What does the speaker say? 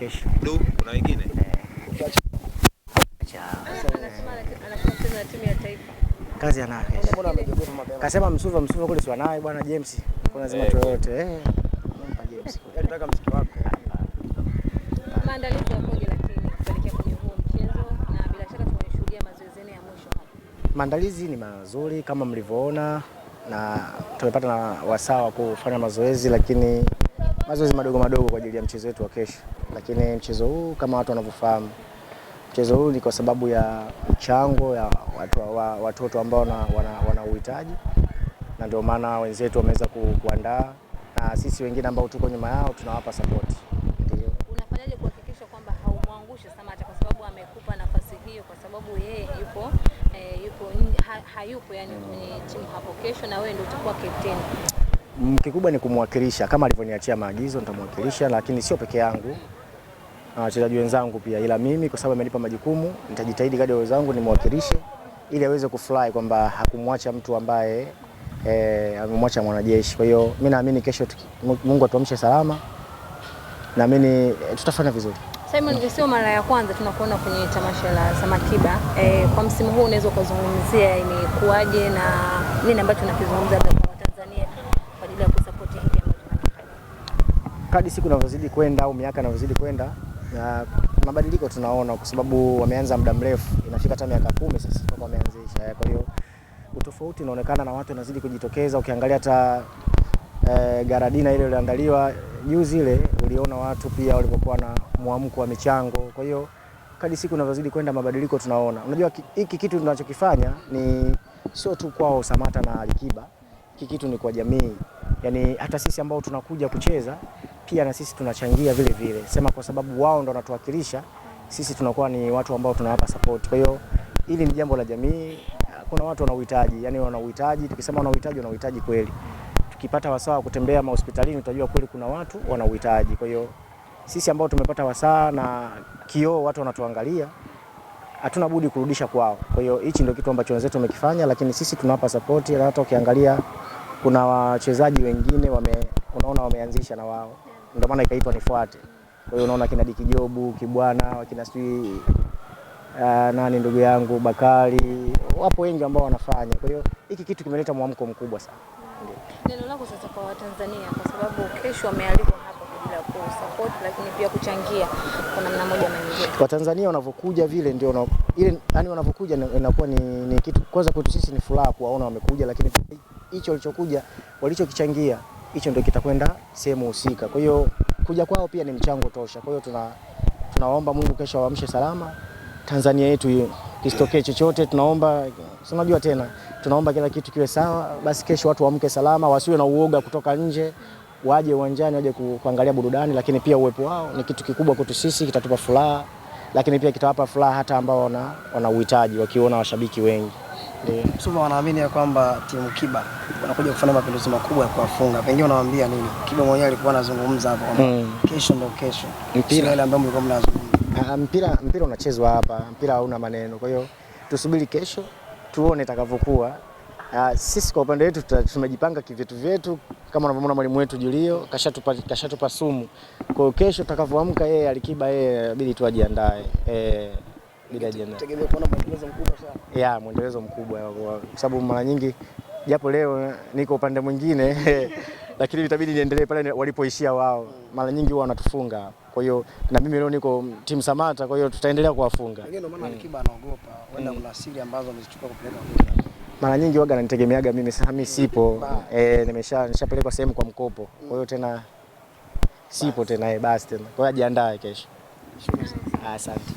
kesho. Kuna wengine? Anasema timu ya taifa. Kazi anayo. Kasema Msuva kule si wanaye bwana James. Kuna lazima tu yote. Nampa James. Nataka mziki wako. Maandalizi yakoje lakini kuelekea kwenye huo mchezo na bila shaka tumeshuhudia mazoezi ya mwisho hapa. Maandalizi ni mazuri kama mlivyoona na tumepata na wasaa wa kufanya mazoezi, lakini mazoezi madogo kwa ajili ya mchezo wetu wa kesho. Lakini mchezo huu kama watu wanavyofahamu, mchezo huu ni kwa sababu ya mchango ya watoto ambao wana uhitaji, na ndio maana wenzetu wameweza kuandaa na sisi wengine ambao tuko nyuma yao tunawapa support. Ndio. Unafanyaje kuhakikisha kwamba haumwangushe Samata kwa sababu amekupa nafasi hiyo kwa sababu yeye hayupo yani kwenye timu hapo kesho na wewe ndio utakuwa captain? Kikubwa ni kumwakilisha kama alivyoniachia maagizo, nitamwakilisha, lakini sio peke yangu na wachezaji wenzangu pia, ila mimi kwa sababu amenipa majukumu nitajitahidi kadri wenzangu nimwakilishe ili aweze kufurahi kwamba hakumwacha mtu ambaye amemwacha mwanajeshi. Kwa hiyo mimi naamini kesho Mungu atuamshe salama, naamini tutafanya vizuri. Simon, sio mara ya kwanza tunakuona kwenye tamasha la Samakiba. Kwa msimu huu unaweza kuzungumzia ni kuaje na nini ambacho tunakizungumza kwa Tanzania kwa ajili ya kusupport hiki ambacho tunakifanya? Kadri siku inavyozidi kwenda au miaka inavyozidi kwenda na mabadiliko tunaona, kwa sababu wameanza muda mrefu, inafika hata miaka 10 sasa toka wameanzisha. Kwa hiyo utofauti unaonekana na watu wanazidi kujitokeza. Ukiangalia hata Garadina ile iliandaliwa juzi ile, uliona watu pia walipokuwa na muamko wa michango. Kwa hiyo kadri siku inavyozidi kwenda mabadiliko tunaona. Unajua hiki kitu tunachokifanya ni sio tu kwao Samata na Alikiba, hiki kitu ni kwa jamii. Yaani hata sisi ambao tunakuja kucheza pia na sisi tunachangia vile vile. Sema kwa sababu wao ndo wanatuwakilisha, sisi tunakuwa ni watu ambao tunawapa support. Kwa hiyo hili ni jambo la jamii. Kuna watu wana uhitaji, yani wana uhitaji, tukisema wana uhitaji kweli. Tukipata wasaa kutembea hospitalini utajua kweli kuna watu wana uhitaji. Kwa hiyo sisi ambao tumepata wasaa na kioo watu wanatuangalia, hatuna budi kurudisha kwao. Kwa hiyo hichi ndio kitu ambacho wenzetu wamekifanya, lakini sisi tunawapa support. Na hata ukiangalia kuna wachezaji wengine unaona wameanzisha na wao, ndio maana ikaitwa Nifuate. Kwa hiyo unaona kina Diki Jobu, Kibwana, wakina Sui nani ndugu yangu Bakari, wapo wengi ambao wanafanya. Kwa hiyo hiki kitu kimeleta mwamko mkubwa sana. Neno lako sasa kwa Watanzania, kwa sababu kesho wamealikwa hapa kwa ajili ya kusupport lakini pia kuchangia kwa namna moja na nyingine. Watanzania wanavyokuja vile ndio ile yani wanavyokuja inakuwa ni kitu kwanza kwetu sisi ni furaha kuwaona wamekuja, lakini hicho walichokuja walichokichangia hicho ndio kitakwenda sehemu husika. Kwa hiyo kuja kwao pia ni mchango tosha. Kwa hiyo tunaomba Mungu kesho awaamshe salama Tanzania yetu, isitokee chochote. Tunaomba, unajua tena, tunaomba kila kitu kiwe sawa. Basi kesho watu waamke salama, wasiwe na uoga kutoka nje, waje uwanjani waje kuangalia burudani, lakini pia uwepo wao ni kitu kikubwa kwetu sisi, kitatupa furaha, lakini pia kitawapa furaha hata ambao wana uhitaji wakiona washabiki wengi. Msuva wanaamini ya kwamba timu Kiba wanakuja kufanya mapinduzi makubwa ya kuwafunga. Pengine unawaambia nini? Kiba mwenyewe alikuwa anazungumza hapo kwamba kesho ndio kesho. Mpira ile ambayo mlikuwa mnazungumza. Mpira unachezwa hapa, mpira hauna maneno. Kwa hiyo tusubiri kesho tuone itakavyokuwa. Sisi kwa upande wetu tumejipanga kivitu vyetu, kama unavyoona mwalimu wetu Julio kashatupa sumu. Kwa hiyo kesho tutakavyoamka yeye Alikiba inabidi tu ajiandae. Tegemea kuona mwendelezo mkubwa sana. Mwendelezo mkubwa kwa sababu mara nyingi japo leo niko upande mwingine lakini itabidi niendelee pale walipoishia wao. Mara nyingi huwa wanatufunga. Kwa hiyo na mimi leo niko timu Samata, kwa hiyo tutaendelea kuwafunga. Pengine ndio maana Alikiba anaogopa wenda kuna siri ambazo amezichukua kupeleka kule. Mara nyingi waga ananitegemeaga mimi, sasa mimi sipo. Nishapelekwa sehemu kwa mkopo. Kwa hiyo tena sipo tena basi tena. Kwa hiyo ajiandae kesho. Asante.